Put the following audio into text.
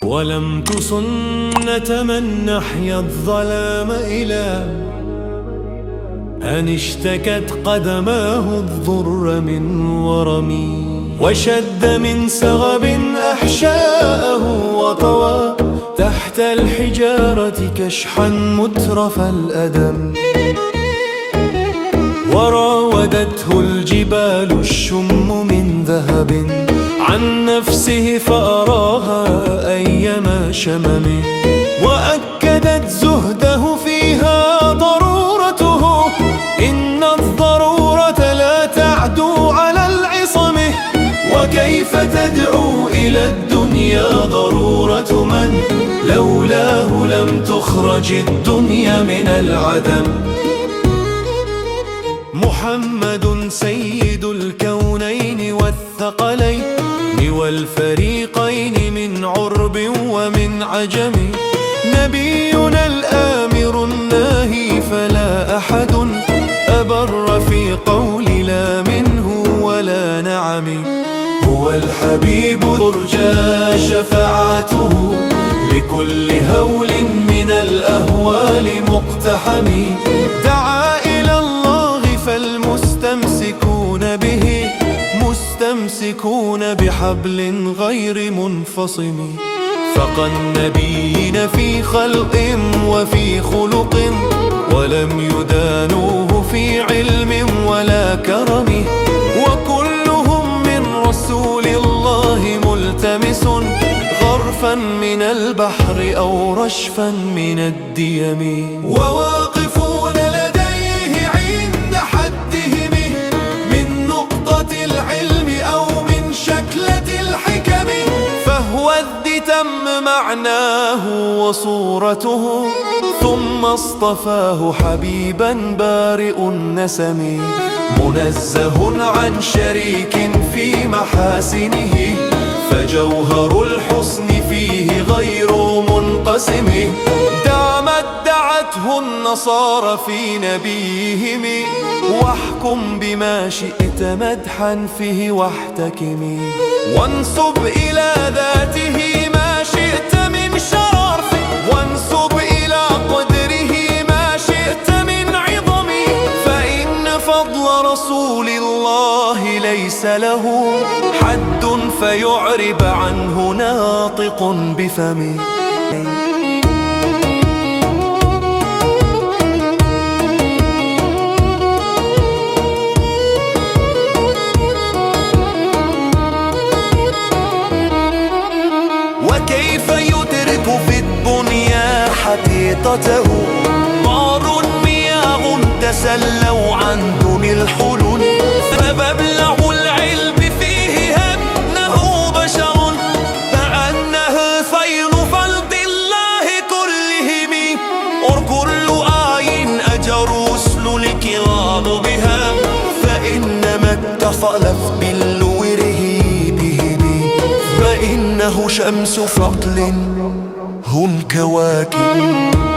ولم تصن من نحيا الظلام إلى أن اشتكت قدماه الضر من ورم، وشد من سغب أحشاءه وطوى تحت الحجارة كشحا مترف الأدم، وراودته الجبال الشم من ذهب عن نفسه فأراها أيما شمم، وأكدت زهده فيها ضرورته، إن الضرورة لا تعدو على العصم، وكيف تدعو إلى الدنيا ضرورة من لولاه لم تخرج الدنيا من العدم. محمد سيد الكونين والثقلين والفريقين من عرب ومن عجم، نبينا الآمر الناهي فلا أحد أبر في قول لا منه ولا نعم، هو الحبيب ترجى شفاعته لكل هول من الأهوال مقتحم، دعا إلى الله فالمستمسكون به مستمسكون بحبل غير منفصم، فقى النبيين في خلق وفي خلق ولم يدانوه في علم ولا كرم، وكلهم من رسول الله ملتمس غرفا من البحر أو رشفا من الديم، وواقفون لديه عند حدهم من نقطة العلم أو من شكلة الحكم، فهو الذي تم معناه وصورته، ثم اصطفاه حبيبا بارئ النسم، منزه عن شريك في محاسنه، فجوهر الحسن فيه غير منقسم، دعته النصارى في نبيهم، واحكم بما شئت مدحا فيه واحتكم، وانسب إلى ذاته ما شئت من شرف، وانسب إلى قدره ما شئت من عظم، فإن فضل رسول الله ليس له حد فيعرب عنه ناطق بفمه. وكيف يدرك في الدنيا حقيقته نار مياه تسلوا عن دون الحلول، فمبلغ العلم فيه أنه بشر، فأنه فيض فلد الله كلهم، وكل آي أجر رسل الكرام بها، فإنما اتصلت بالوره بهم، فإنه شمس فضل هم كواكب.